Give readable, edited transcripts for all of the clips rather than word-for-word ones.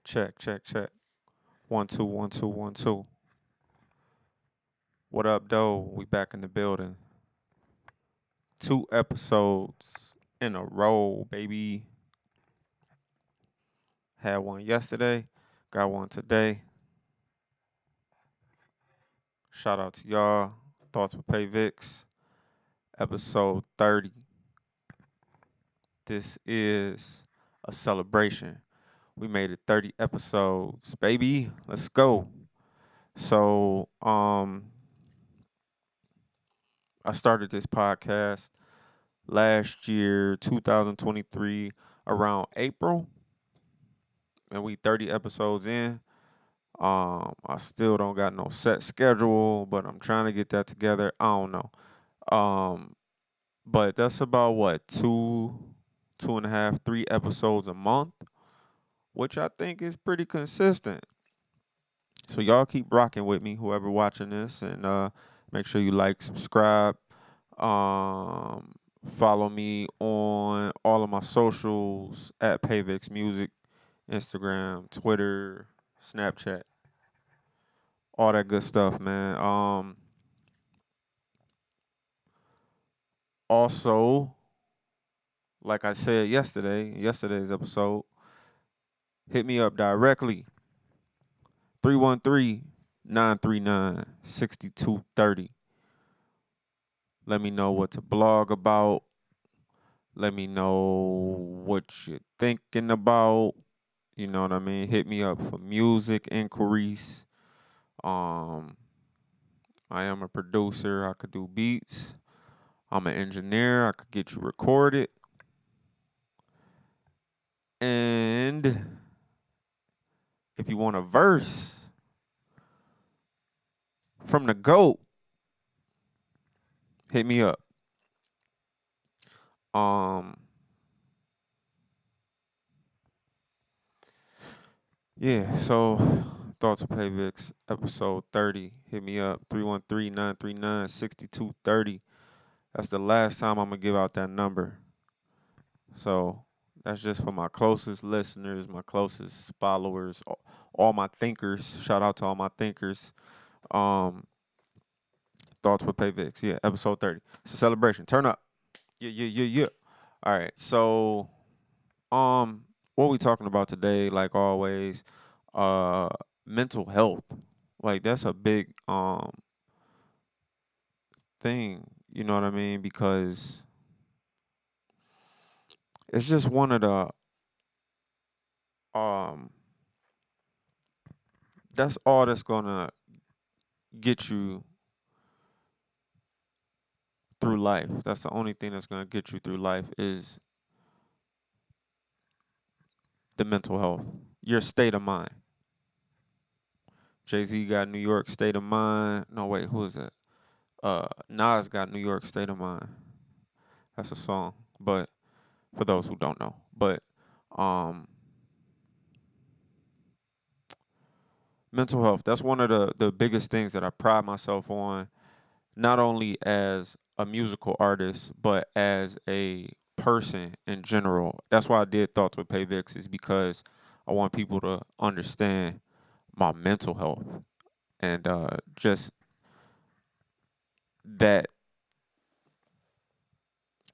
Check, check, check. 1 2 1 2 1 2. What up, though? We back in the building. 2 episodes in a row, baby. Had one yesterday, got one today. Shout out to y'all. Thoughts with Payvics, episode 30. This is a celebration. We made it 30 episodes, baby. Let's go. So, I started this podcast last year, 2023, around April, and we 30 episodes in. I still don't got no set schedule, but I'm trying to get that together. I don't know. Um, but that's about what, two and a half, 3 episodes a month, which I think is pretty consistent. So y'all keep rocking with me, whoever watching this, and make sure you like, subscribe, um, follow me on all of my socials at Payvics Music, Instagram, Twitter, Snapchat, all that good stuff, man. Also, like I said yesterday's episode, hit me up directly, 313-939-6230. Let me know what to blog about. Let me know what you're thinking about. You know what I mean? Hit me up for music inquiries. Um, I am a producer. I could do beats. I'm an engineer. I could get you recorded. And if you want a verse from the GOAT, hit me up. Um, yeah, so Thoughts of Payvics, episode 30. Hit me up, 313-939-6230. That's the last time I'm going to give out that number. So that's just for my closest listeners, my closest followers, all my thinkers. Shout out to all my thinkers. Um, Thoughts with Payvics. Yeah, episode 30. It's a celebration. Turn up. Yeah. All right. So, what we talking about today, like always, uh, mental health. Like that's a big thing, you know what I mean? Because it's just one of the um that's all that's gonna get you through life. That's the only thing that's gonna get you through life is the mental health, your state of mind. Jay-Z got New York State of Mind. No, wait, who is that? Nas got New York State of Mind. That's a song. But for those who don't know. But um mental health, that's one of the biggest things that I pride myself on, not only as a musical artist, but as a person in general. That's why I did Thoughts with Payvix, is because I want people to understand my mental health and just that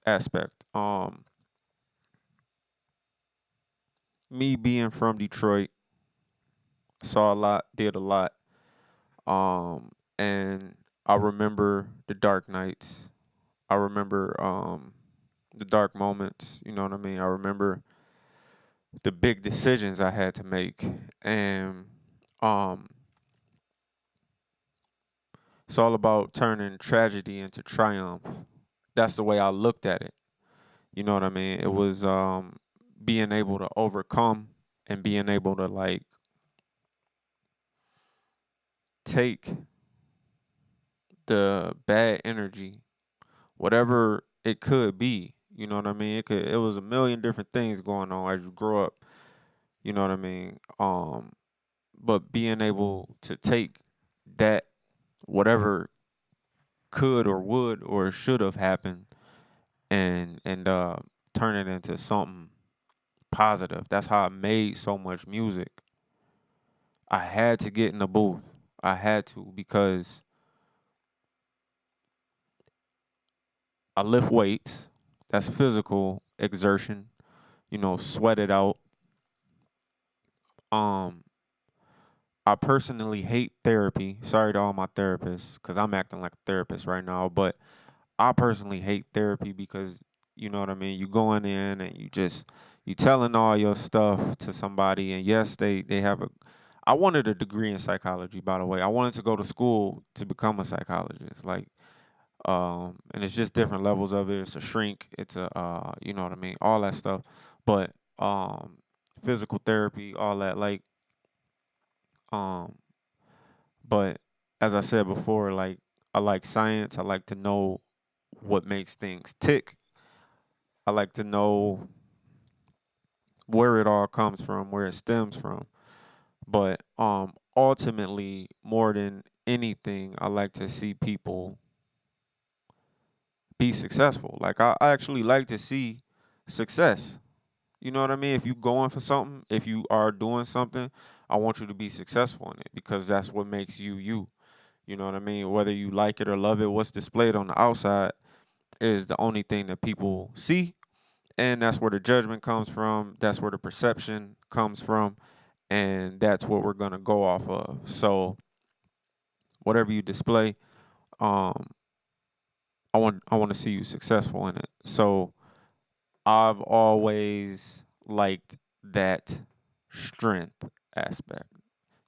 aspect. Me being from Detroit, saw a lot, did a lot. And I remember the dark nights. I remember the dark moments, you know what I mean? I remember the big decisions I had to make. And um it's all about turning tragedy into triumph. That's the way I looked at it. You know what I mean? It was being able to overcome and being able to like take the bad energy, whatever it could be. You know what I mean? It was a million different things going on as you grow up. You know what I mean? But being able to take that, whatever could or would or should have happened, and turn it into something positive. That's how I made so much music. I had to get in the booth. I had to because I lift weights. That's physical exertion. Sweat it out. Um, I personally hate therapy. Sorry to all my therapists, because I'm acting like a therapist right now. But I personally hate therapy because you know what I mean. You going in and you telling all your stuff to somebody, and yes, they have a. I wanted a degree in psychology, by the way. I wanted to go to school to become a psychologist, and it's just different levels of it. It's a shrink. It's you know what I mean, all that stuff. But physical therapy, all that, um, but as I said before, I like science. I like to know what makes things tick. I like to know where it all comes from, where it stems from. But ultimately, more than anything, I like to see people be successful. I actually like to see success. You know what I mean? If you going for something, if you are doing something, I want you to be successful in it because that's what makes you you. You know what I mean? Whether you like it or love it, what's displayed on the outside is the only thing that people see. And that's where the judgment comes from. That's where the perception comes from. And that's what we're going to go off of. So, whatever you display, um, I want to see you successful in it. So, I've always liked that strength aspect.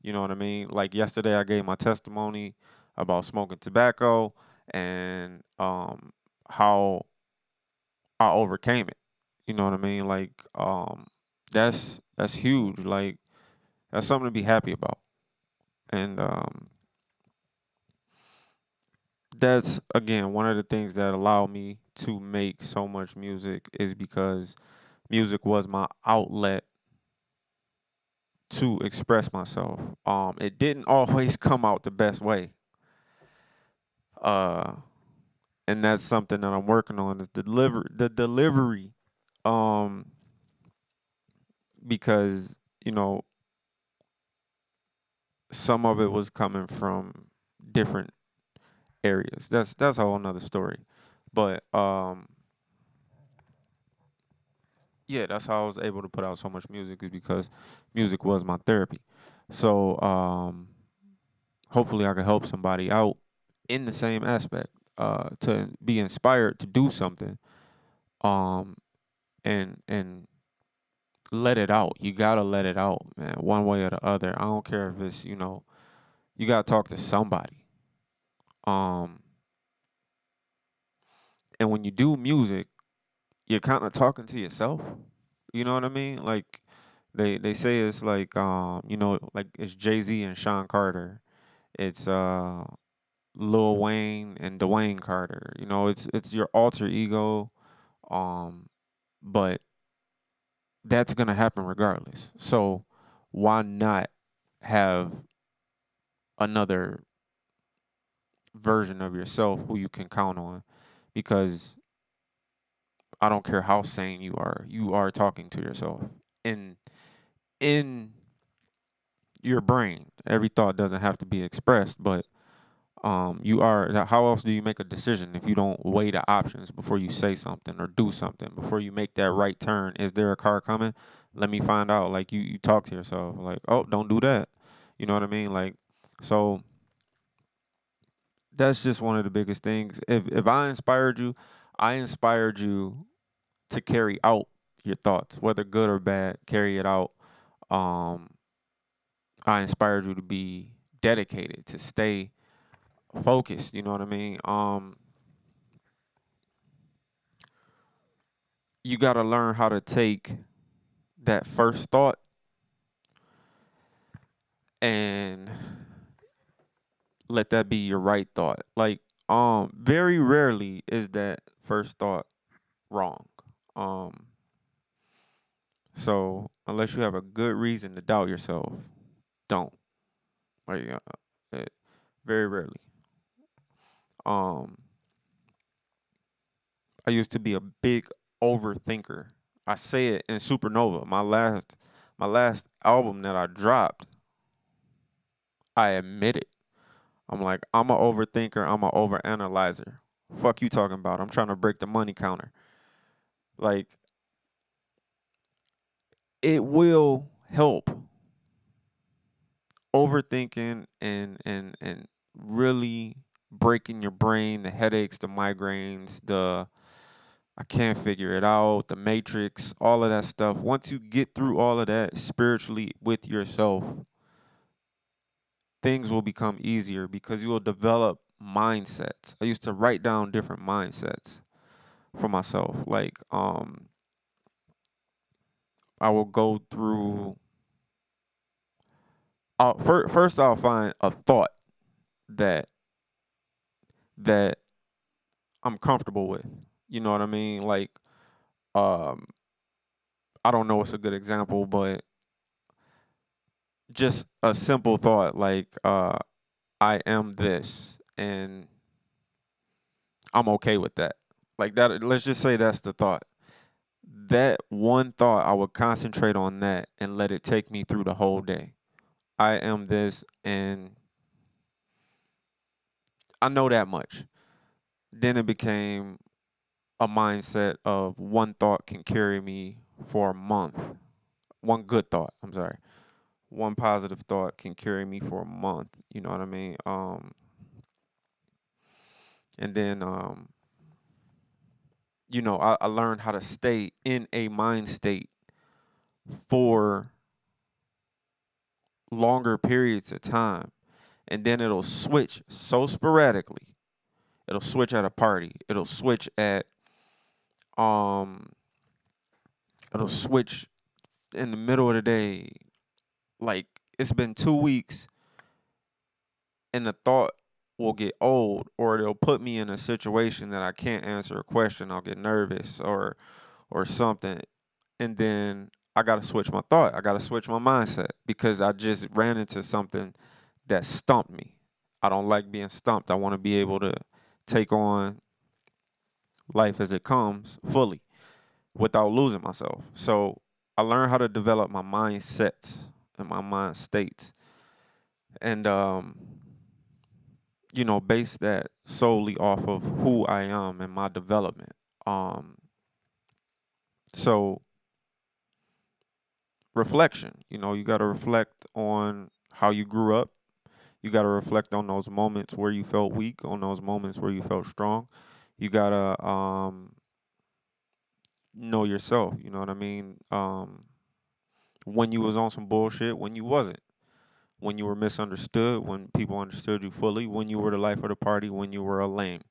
You know what I mean? Like yesterday, I gave my testimony about smoking tobacco and how I overcame it. You know what I mean? That's huge. Like that's something to be happy about. And that's again one of the things that allowed me to make so much music is because music was my outlet to express myself. It didn't always come out the best way. Uh, and that's something that I'm working on is the delivery. Um, because you know some of it was coming from different areas. That's a whole nother story. But yeah, that's how I was able to put out so much music is because music was my therapy. So hopefully I can help somebody out in the same aspect, to be inspired to do something, um, and let it out. You gotta let it out, man, one way or the other. I don't care if it's you gotta talk to somebody. Um, and when you do music, you're kind of talking to yourself. You know what I mean? Like they say it's like it's Jay-Z and Sean Carter. It's Lil Wayne and Dwayne Carter. It's your alter ego. Um but that's going to happen regardless. So why not have another version of yourself who you can count on? Because I don't care how sane you are talking to yourself in in your brain. Every thought doesn't have to be expressed, but you are. How else do you make a decision if you don't weigh the options before you say something or do something before you make that right turn? Is there a car coming? Let me find out. Like you talk to yourself like, oh, don't do that. You know what I mean? So that's just one of the biggest things. If I inspired you, I inspired you to carry out your thoughts, whether good or bad. Carry it out. Um, I inspired you to be dedicated, to stay focused. You know what I mean? You got to learn how to take that first thought and let that be your right thought. Very rarely is that first thought wrong. Um, so unless you have a good reason to doubt yourself, don't. Like, very rarely. Um, I used to be a big overthinker. I say it in Supernova, my last album that I dropped. I admit it. I'm like, I'm a overthinker. I'm a overanalyzer. Fuck you talking about? I'm trying to break the money counter. Like, it will help overthinking and really breaking your brain, the headaches, the migraines, the I can't figure it out, the matrix, all of that stuff. Once you get through all of that spiritually with yourself, things will become easier because you will develop mindsets. I used to write down different mindsets for myself. Like I will go through first I'll find a thought that that I'm comfortable with. You know what I mean? Like um I don't know what's a good example, but just a simple thought like I am this and I'm okay with that. Like that let's just say that's the thought. That one thought I would concentrate on that and let it take me through the whole day. I am this and I know that much. Then it became a mindset of one thought can carry me for a month. One good thought, I'm sorry. One positive thought can carry me for a month. You know what I mean? And then I learned how to stay in a mind state for longer periods of time. And then it'll switch so sporadically. It'll switch at a party. Um it'll switch in the middle of the day. Like it's been 2 weeks and the thought will get old or it'll put me in a situation that I can't answer a question. I'll get nervous or something. And then I gotta switch my thought. I gotta switch my mindset because I just ran into something that stumped me. I don't like being stumped. I want to be able to take on life as it comes fully without losing myself. So I learned how to develop my mindsets and my mind states. And base that solely off of who I am and my development. Um, so reflection, you got to reflect on how you grew up. You got to reflect on those moments where you felt weak, on those moments where you felt strong. You got to know yourself, you know what I mean? When you was on some bullshit, when you wasn't. When you were misunderstood, when people understood you fully, when you were the life of the party, when you were a lame.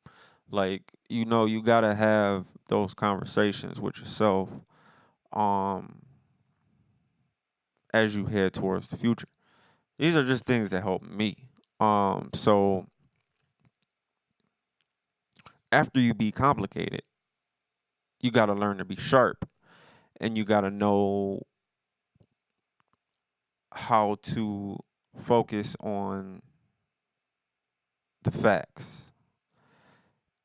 Like, you gotta have those conversations with yourself um as you head towards the future. These are just things that help me. So after you be complicated, you gotta learn to be sharp and you gotta know how to focus on the facts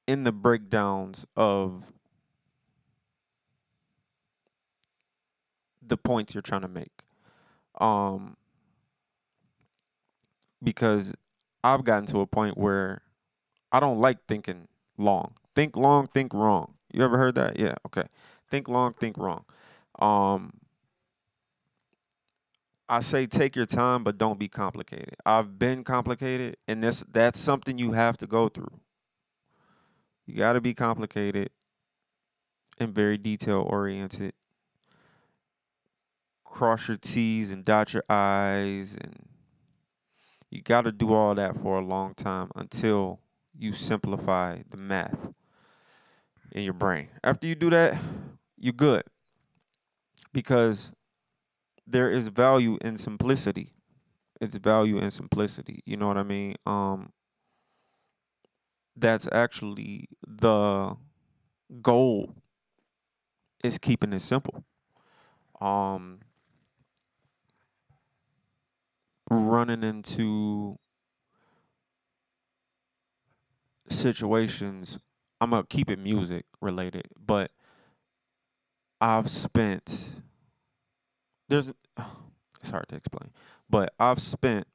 in the breakdowns of the points you're trying to make. Um, because I've gotten to a point where I don't like thinking long. Think long, think wrong. You ever heard that? Yeah, okay. Think long, think wrong. Um, I say take your time, but don't be complicated. I've been complicated, and that's something you have to go through. You got to be complicated and very detail oriented. Cross your T's and dot your I's, and you got to do all that for a long time until you simplify the math in your brain. After you do that, you're good because there is value in simplicity. It's value in simplicity. You know what I mean? That's actually the goal is keeping it simple. Um, Running into situations, I'm gonna keep it music related, but I've spent there's it's hard to explain, but I've spent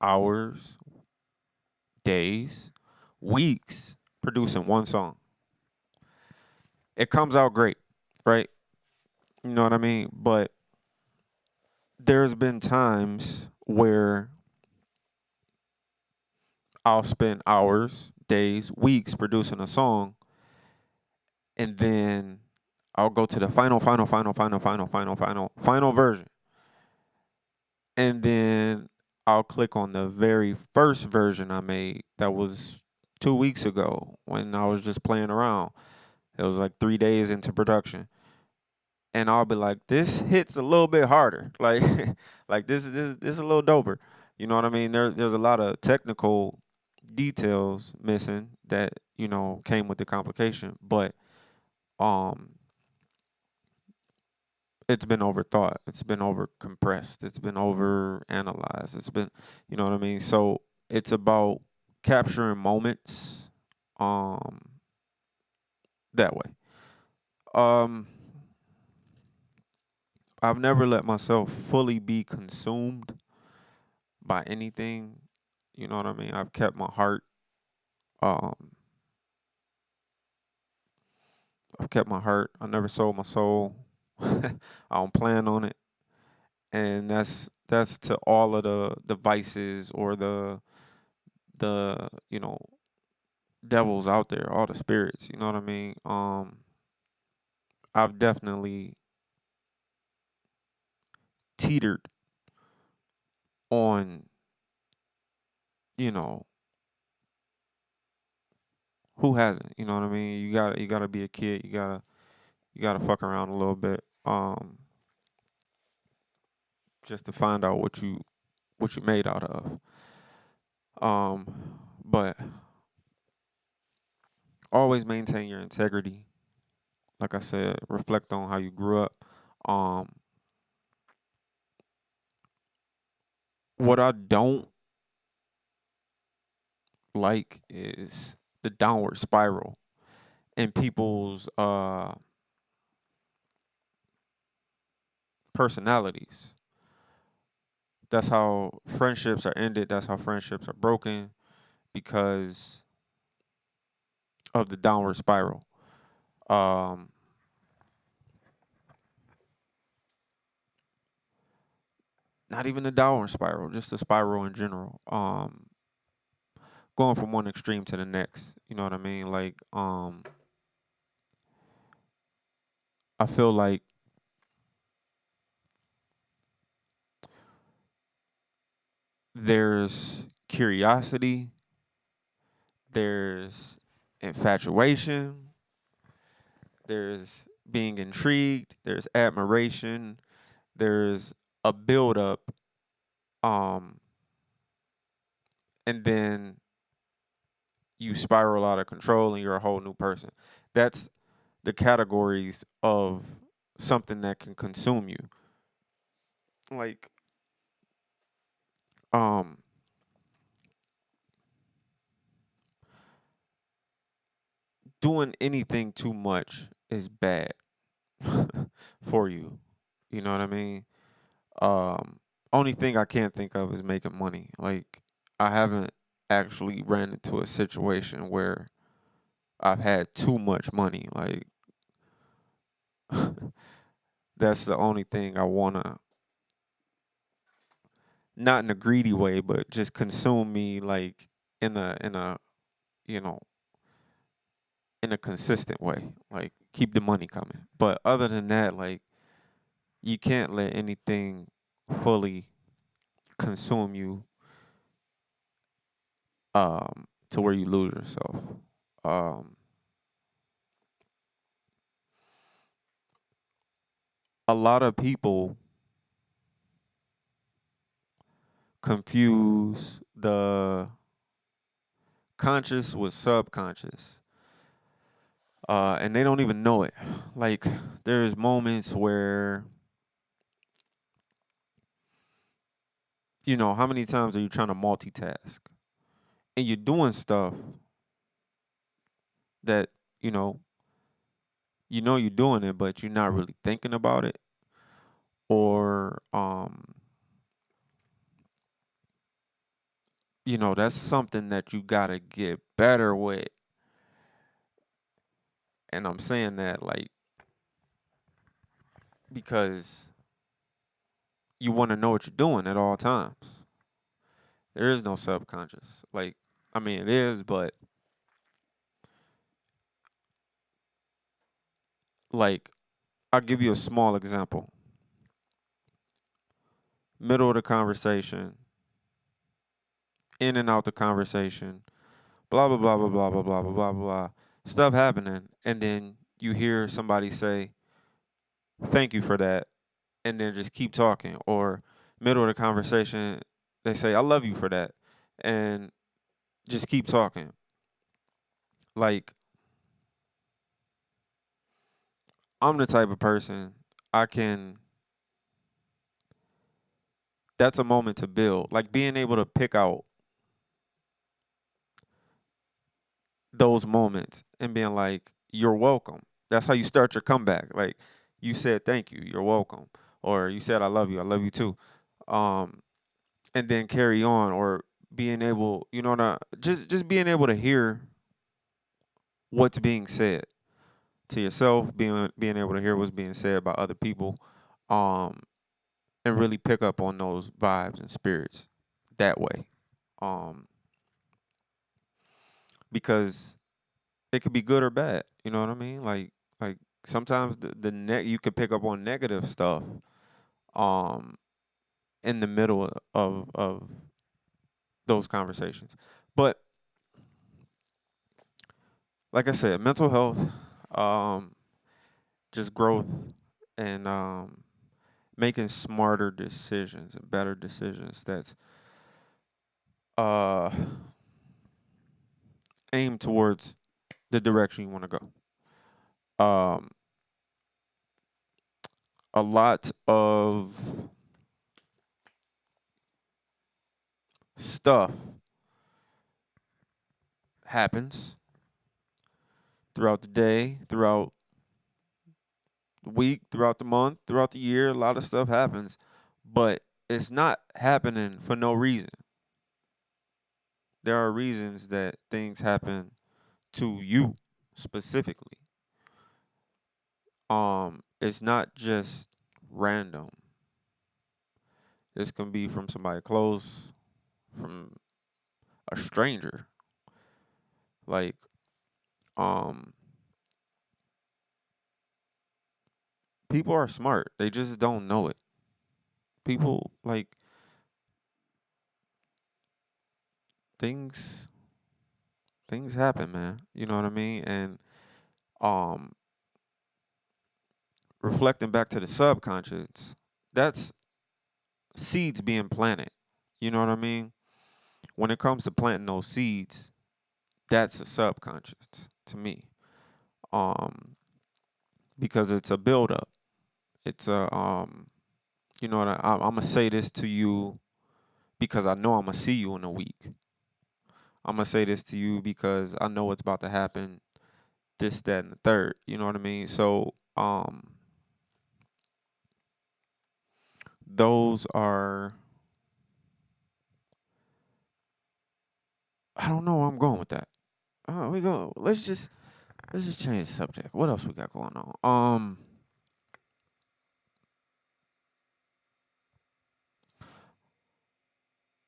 hours, days, weeks producing one song. It comes out great, right? You know what I mean? But there's been times where I'll spend hours, days, weeks producing a song, and then I'll go to the final version. And then I'll click on the very first version I made that was 2 weeks ago when I was just playing around. It was like 3 days into production. And I'll be like, this hits a little bit harder. Like like this is a little doper. You know what I mean? There's a lot of technical details missing that, came with the complication. But um it's been overthought. It's been over compressed. It's been over analyzed. It's been, you know what I mean? So it's about capturing moments um that way. Um I've never let myself fully be consumed by anything. You know what I mean? I've kept my heart um I've kept my heart. I never sold my soul. I don't plan on it. And that's to all of the devices or the devils out there, all the spirits, you know what I mean? I've definitely teetered on, you know, who hasn't, you know what I mean? You gotta be a kid, you gotta fuck around a little bit, just to find out what you made out of. Um, but always maintain your integrity. Like I said, reflect on how you grew up. Um, what I don't like is the downward spiral in people's personalities. That's how friendships are ended. That's how friendships are broken because of the downward spiral. Um, Not even the downward spiral, just the spiral in general. Going from one extreme to the next. You know what I mean? Like, I feel like there's curiosity, there's infatuation, there's being intrigued, there's admiration, there's a build up, um, and then you spiral out of control and you're a whole new person. That's the categories of something that can consume you. Like, um, doing anything too much is bad for you. You know what I mean? Um, Only thing I can't think of is making money. Like, I haven't actually ran into a situation where I've had too much money. Like, that's the only thing I wanna, not in a greedy way, but just consume me like in a you know in a consistent way. Like, keep the money coming. But other than that, like, you can't let anything fully consume you to where you lose yourself. Um, a lot of people confuse the conscious with subconscious, and they don't even know it. Like, there's moments where, how many times are you trying to multitask and you're doing stuff that you know you're doing it, but you're not really thinking about it, or that's something that you gotta get better with. And I'm saying that like because you want to know what you're doing at all times. There is no subconscious. Like, I mean, it is, but like, I'll give you a small example. Middle of the conversation, in and out the conversation, blah blah blah blah blah blah blah blah blah blah. Stuff happening, and then you hear somebody say, "Thank you for that," and then just keep talking. Or middle of the conversation, they say, "I love you for that," and just keep talking. Like, I'm the type of person I can. That's a moment to build. Like being able to pick out those moments and being like, "You're welcome." That's how you start your comeback. Like you said, "Thank you, you're welcome," or you said, I love you too," um, and then carry on. Or being able, just being able to hear what's being said to yourself, being able to hear what's being said by other people, um, and really pick up on those vibes and spirits that way, um, because it could be good or bad. You know what I mean? Like sometimes the net you could pick up on negative stuff um in the middle of those conversations. But like I said, mental health, um, just growth and making smarter decisions and better decisions that's uh aimed towards the direction you want to go. A lot of stuff happens throughout the day, throughout the week, throughout the month, throughout the year. A lot of stuff happens, but it's not happening for no reason. There are reasons that things happen to you specifically. It's not just random. This can be from somebody close, from a stranger. Like, um, people are smart. They just don't know it. People like things things happen, man. You know what I mean? And um reflecting back to the subconscious, that's seeds being planted. You know what I mean? When it comes to planting those seeds, that's a subconscious to me. Um, because it's a buildup. It's a you know what I'm gonna say this to you because I know I'm gonna see you in a week. I'm gonna say this to you because I know what's about to happen. This, that, and the third. You know what I mean? So those are I don't know where I'm going with that. We go. Let's just change the subject. What else we got going on?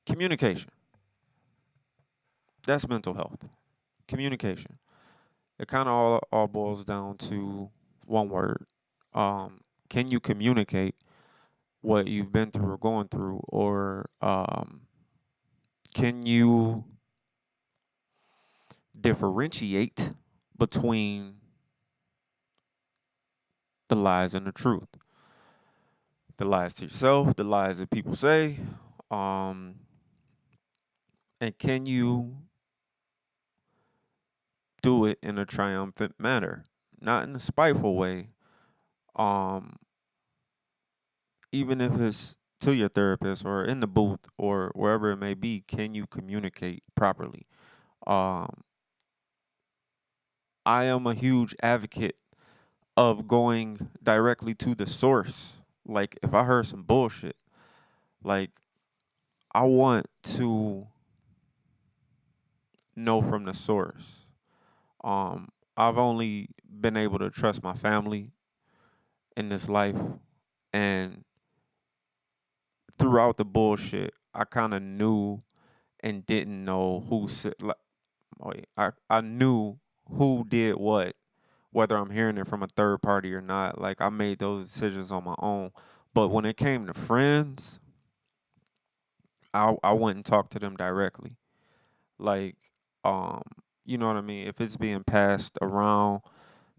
Communication. That's mental health. Communication. It kind of all boils down to one word. Can you communicate what you've been through or going through, or can you differentiate between the lies and the truth? The lies to yourself, the lies that people say, um, and can you do it in a triumphant manner, not in a spiteful way. Um, Even if it's to your therapist or in the booth or wherever it may be, can you communicate properly? Um, I am a huge advocate of going directly to the source. Like if I heard some bullshit, like I want to know from the source. I've only been able to trust my family in this life, and throughout the bullshit, I kind of knew and didn't know who said. Like, wait, I knew who did what, whether I'm hearing it from a third party or not. Like I made those decisions on my own. But when it came to friends, I went and talked to them directly. Like, um, you know what I mean? If it's being passed around,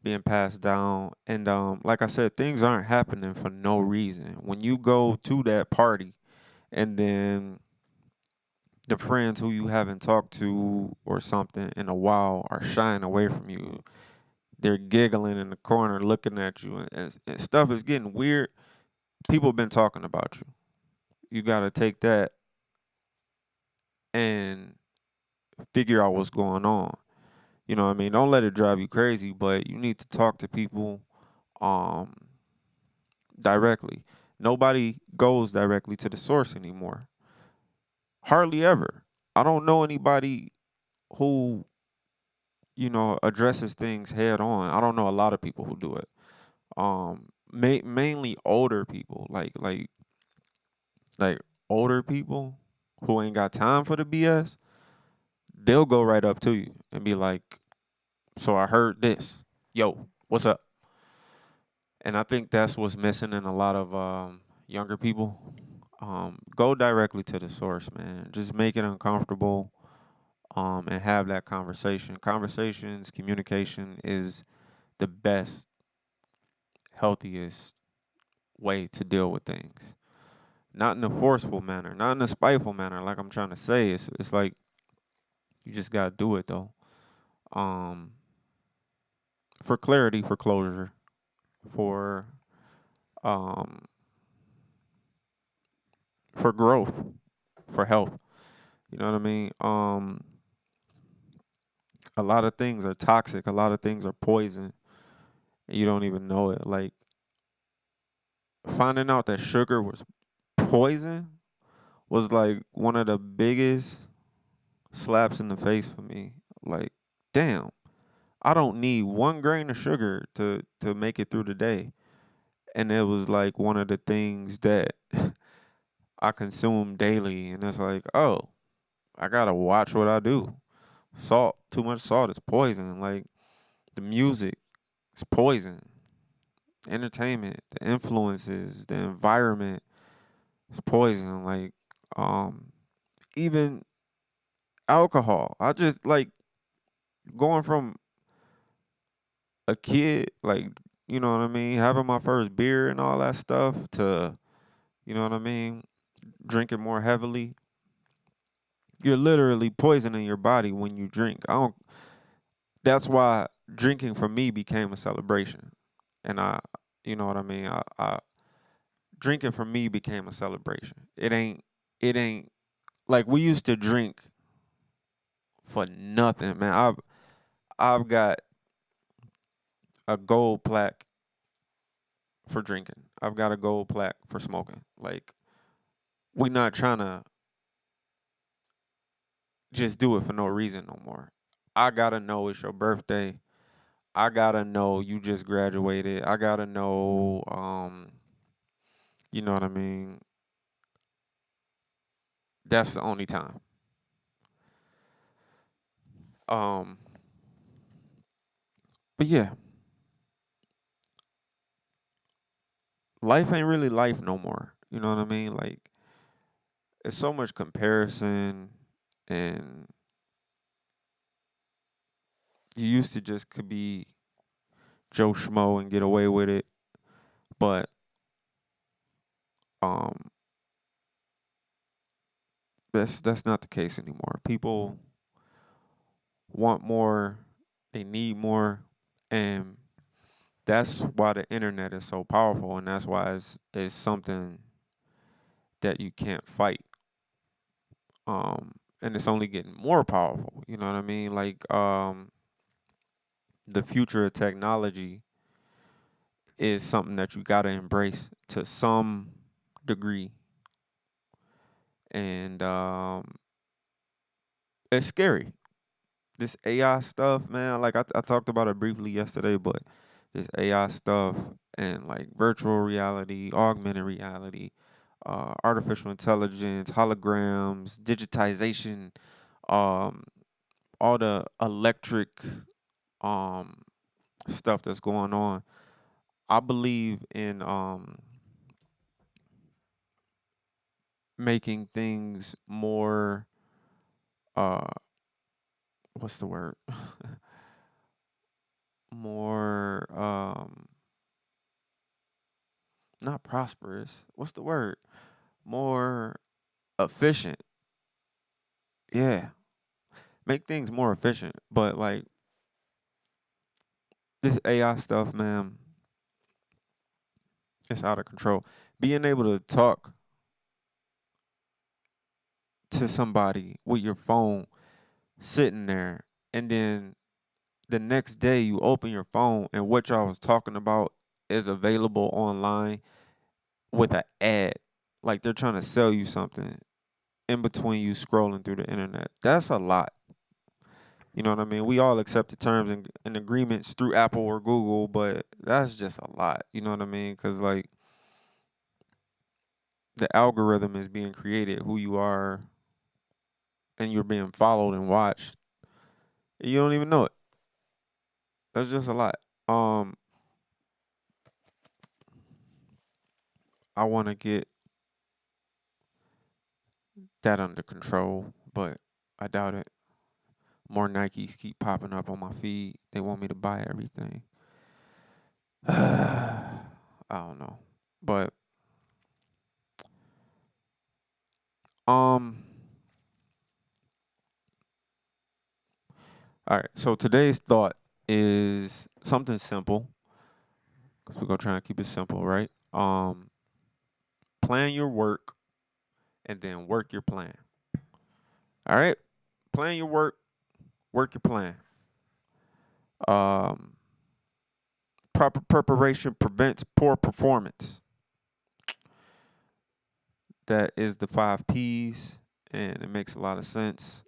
being passed down, and like I said, things aren't happening for no reason. When you go to that party and then the friends who you haven't talked to or something in a while are shying away from you. They're giggling in the corner, looking at you, and stuff is getting weird. People have been talking about you. You got to take that and figure out what's going on. You know what I mean? Don't let it drive you crazy, but you need to talk to people um directly. Nobody goes directly to the source anymore. Hardly ever. I don't know anybody who, addresses things head on. I don't know a lot of people who do it. Mainly older people, like older people who ain't got time for the BS. They'll go right up to you and be like, "So I heard this. Yo, what's up?" And I think that's what's missing in a lot of younger people. Go directly to the source, man. Just make it uncomfortable, and have that conversation. Conversations, communication is the best, healthiest way to deal with things. Not in a forceful manner, not in a spiteful manner, like I'm trying to say. It's like you just gotta do it though. Um, for clarity, for closure, for um, for growth, for health. You know what I mean? A lot of things are toxic. A lot of things are poison, and you don't even know it. Like finding out that sugar was poison was like one of the biggest slaps in the face for me. Like, damn, I don't need 1 grain of sugar to make it through the day. And it was like one of the things that I consume daily. And it's like, oh, I gotta watch what I do. Salt, too much salt is poison. Like the music is poison. Entertainment, the influences, the environment is poison. Like, um, even alcohol. I just like going from a kid, like, you know what I mean, having my first beer and all that stuff to, you know what I mean, drinking more heavily. You're literally poisoning your body when you drink. I don't. That's why drinking for me became a celebration, and you know what I mean. I drinking for me became a celebration. It ain't. It ain't like we used to drink for nothing, man. I've got a gold plaque for drinking. I've got a gold plaque for smoking. Like we not trying to just do it for no reason no more. I gotta know it's your birthday. I gotta know you just graduated. I gotta know, you know what I mean? That's the only time. Um, but yeah, life ain't really life no more. You know what I mean? Like it's so much comparison, and you used to just could be Joe Schmo and get away with it, but um, that's not the case anymore. People want more, they need more, and that's why the internet is so powerful, and that's why it's something that you can't fight. And it's only getting more powerful. You know what I mean? Like the future of technology is something that you gotta embrace to some degree, and it's scary. this AI stuff, man, like I talked about it briefly yesterday, but this AI stuff and like virtual reality, augmented reality, artificial intelligence, holograms, digitization, um, all the electric um stuff that's going on. I believe in making things more uh what's the word? More not prosperous. What's the word? More efficient. Yeah. Make things more efficient. But like this AI stuff, man, it's out of control. Being able to talk to somebody with your phone sitting there, and then the next day you open your phone and what y'all was talking about is available online with an ad. Like they're trying to sell you something in between you scrolling through the internet. That's a lot. You know what I mean? We all accept the terms and agreements through Apple or Google, but that's just a lot. You know what I mean? Because like the algorithm is being created, who you are, and you're being followed and watched. You don't even know it. That's just a lot. Um, I want to get that under control, but I doubt it. More Nikes keep popping up on my feed. They want me to buy everything. I don't know, but um, all right. So today's thought is something simple because we're gonna try and keep it simple, right? Plan your work and then work your plan. All right, plan your work your plan. Um, Proper preparation prevents poor performance. That is the 5 P's, and it makes a lot of sense.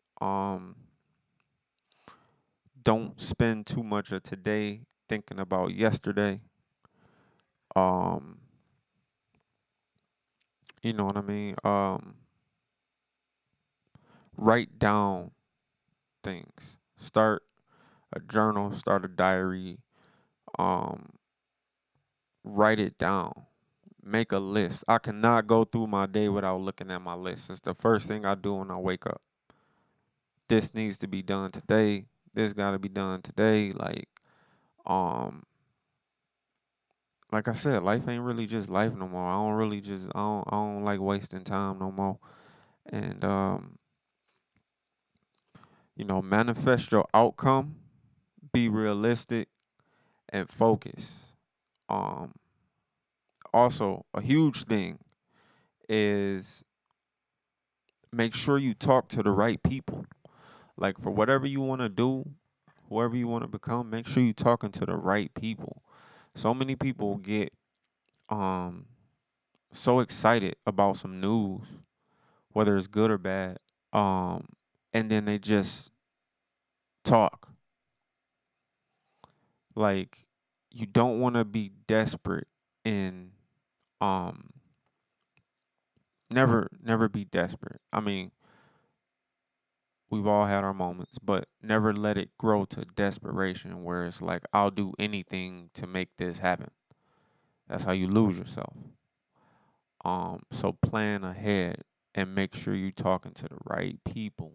Don't spend too much of today thinking about yesterday. Um, you know what I mean? Write down things. Start a journal, start a diary. Um, Write it down. Make a list. I cannot go through my day without looking at my list. It's the first thing I do when I wake up. This needs to be done today. This got to be done today. Um, like I said, life ain't really just life no more. I don't like wasting time no more. And manifest your outcome, be realistic and focus. Um, Also a huge thing is make sure you talk to the right people. Like for whatever you want to do, whoever you want to become, make sure you talking to the right people. So many people get um so excited about some news, whether it's good or bad, um, and then they just talk. Like you don't want to be desperate and um never be desperate. I mean, we've all had our moments, but never let it grow to desperation where it's like I'll do anything to make this happen. That's how you lose yourself. So plan ahead and make sure you're talking to the right people.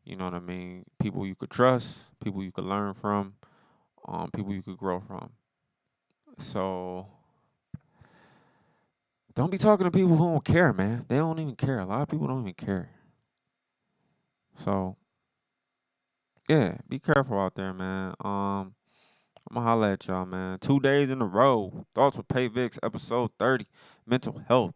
You know what I mean? People you could trust, people you could learn from, people you could grow from. So don't be talking to people who don't care, man. They don't even care. A lot of people don't even care. So yeah, be careful out there, man. I'm gonna holla at y'all, man. 2 days in a row. Thoughts with Payvics, episode 30. Mental health.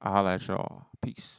I holla at y'all. Peace.